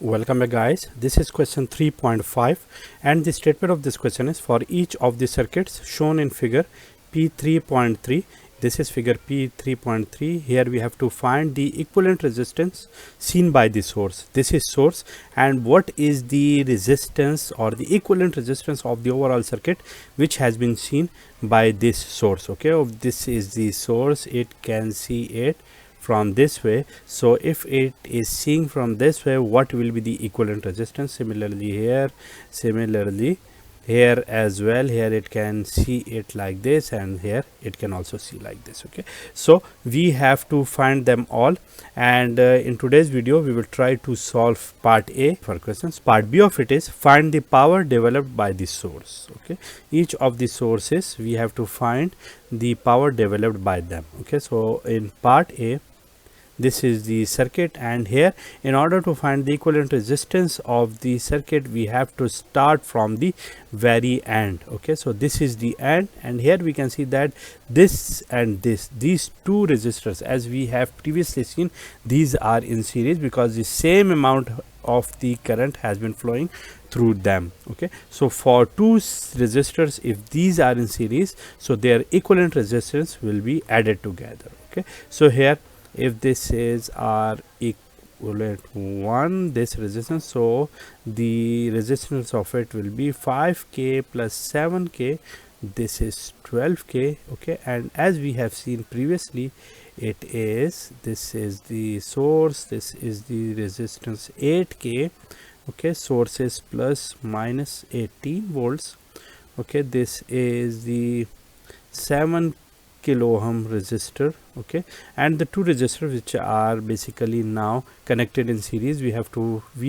Welcome back guys, this is question 3.5 and the statement of this question is for each of the circuits shown in figure P3.3. This is figure P3.3. Here we have to find the equivalent resistance seen by the source. This is source, and what is the resistance or the equivalent resistance of the overall circuit which has been seen by this source. Okay, this is the source, it can see it from this way. So if it is seeing from this way, what will be the equivalent resistance? Similarly here as well, here it can see it like this, and here it can also see like this. Okay, so we have to find them all, and in today's video we will try to solve part A for questions. Part B of it is find the power developed by the source. Okay, each of the sources we have to find the power developed by them. Okay, so in part A, this is the circuit, and here in order to find the equivalent resistance of the circuit we have to start from the very end. Okay, so this is the end, and here we can see that this and these two resistors, as we have previously seen, these are in series because the same amount of the current has been flowing through them. Okay, so for two resistors, if these are in series, so their equivalent resistance will be added together. Okay, so here if this is R equivalent 1, this resistance, so the resistance of it will be 5k plus 7k, this is 12k. Okay, and as we have seen previously, this is the source, this is the resistance 8k. Okay, source is plus minus 18 volts. Okay, this is the 7 kilo ohm resistor. Okay, and the two resistors which are basically now connected in series, we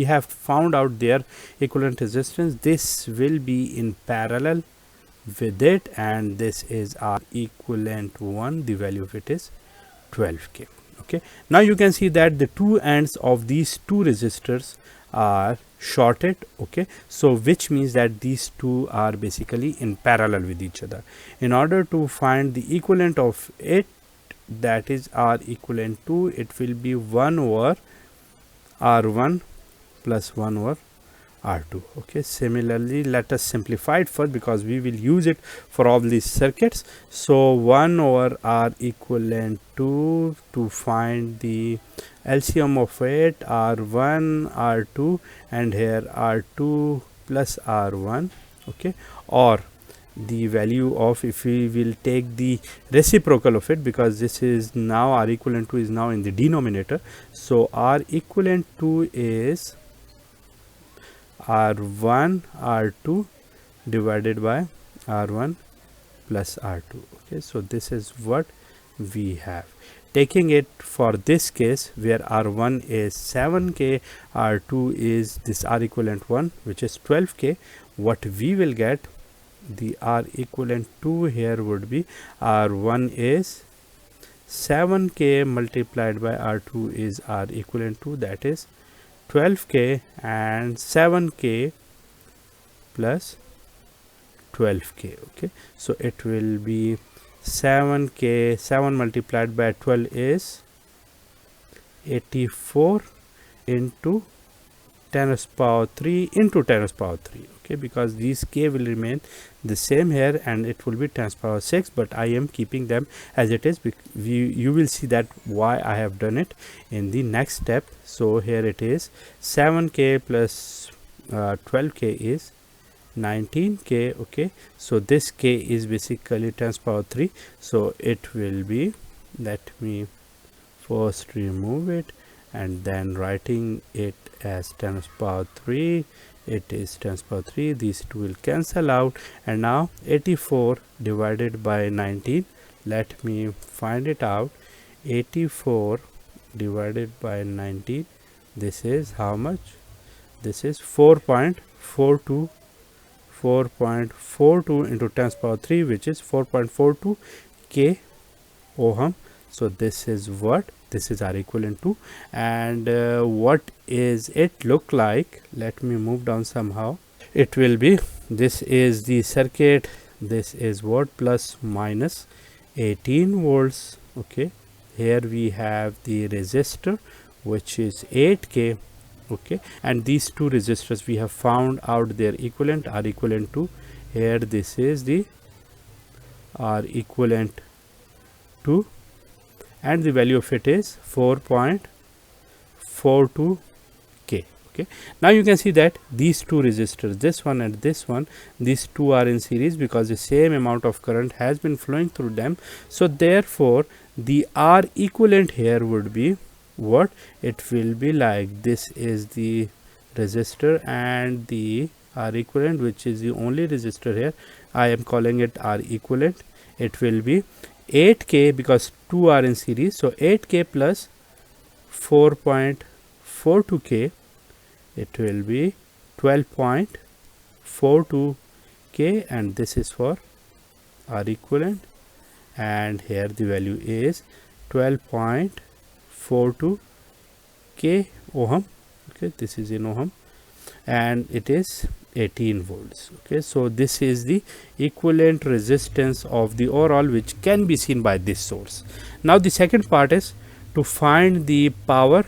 have found out their equivalent resistance. This will be in parallel with it, and this is our equivalent one, the value of it is 12k. Okay, now you can see that the two ends of these two resistors are shorted. Okay, so which means that these two are basically in parallel with each other. In order to find the equivalent of it, that is R equivalent to, it will be 1 over R1 plus 1 over R2. Okay, similarly let us simplify it first because we will use it for all these circuits. So 1 over R equivalent to find the LCM of it, R1 R2, and here R2 plus R1. Okay, or the value of, if we will take the reciprocal of it, because this is now R equivalent to is now in the denominator, so R equivalent to is R1 R2 divided by R1 plus R2. Okay, so this is what we have. Taking it for this case where R1 is 7k, R2 is this R equivalent 1, which is 12k, what we will get, the R equivalent to here would be R1 is 7k multiplied by R2 is R equivalent to, that is 12k, and 7k plus 12k. Okay, so it will be 7k, 7 multiplied by 12 is 84 into 10 raised to power 3 into 10 raised to power 3. Okay, because these k will remain the same here and it will be 10 raised to power 6, but I am keeping them as it is. You will see that why I have done it in the next step. So here it is 7k plus 12k is 19k. Okay, so this k is basically 10 raised to power 3, so it will be, let me first remove it and then writing it as 10 raised to power 3, it is 10 raised to power 3, these two will cancel out, and now 84 divided by 19, let me find it out. 84 divided by 19, this is how much? This is 4.42 into 10 raised to power 3, which is 4.42 k ohm. So this is what this is R equivalent to, and what is it look like? Let me move down somehow. It will be, this is the circuit, this is what, plus minus 18 volts. Okay, here we have the resistor which is 8k, okay, and these two resistors we have found out their equivalent are equivalent to, here this is the are equivalent to, and the value of it is 4.42 K. Okay, now you can see that these two resistors, this one and this one, these two are in series because the same amount of current has been flowing through them. So therefore the R equivalent here would be what? It will be like this is the resistor, and the R equivalent, which is the only resistor here, I am calling it R equivalent. It will be 8K because two are in series, so 8K plus 4.42K, it will be 12.42K, and this is for R equivalent, and here the value is 12.42K ohm. Okay, this is in ohm, and it is 18 volts. Okay, so this is the equivalent resistance of the overall, which can be seen by this source. Now the second part is to find the power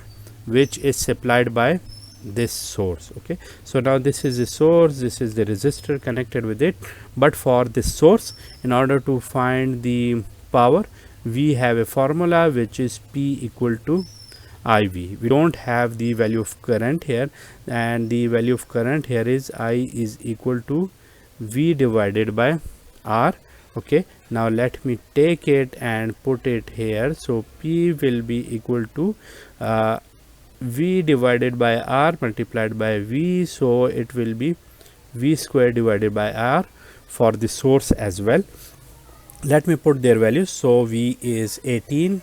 which is supplied by this source. Okay, so now this is the source, this is the resistor connected with it, but for this source, in order to find the power, we have a formula which is P equal to IV. We don't have the value of current here, and the value of current here is I is equal to V divided by R. Okay, now let me take it and put it here. So P will be equal to V divided by R multiplied by V, so it will be V square divided by R for the source as well. Let me put their values. So V is 18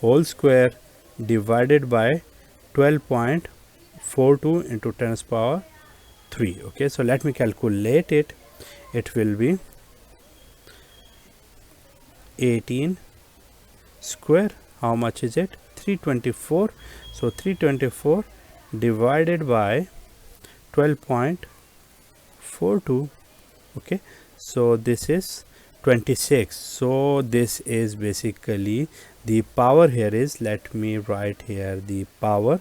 whole square divided by 12.42 into 10 to the power 3. Okay, so let me calculate it. It will be 18 square, how much is it? 324. So 324 divided by 12.42. okay, so this is 26. So this is basically the power here is, let me write here the power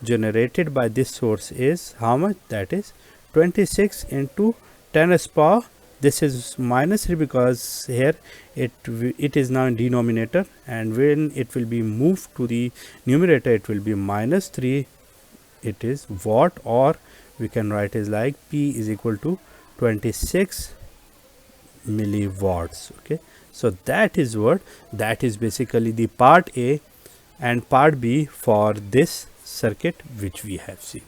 generated by this source is how much? That is 26 into 10 to the power, this is minus 3 because here it is now in denominator, and when it will be moved to the numerator it will be minus 3. It is watt, or we can write is like P is equal to 26 milliwatts. Okay, so that is what, that is basically the part A, and part B for this circuit which we have seen.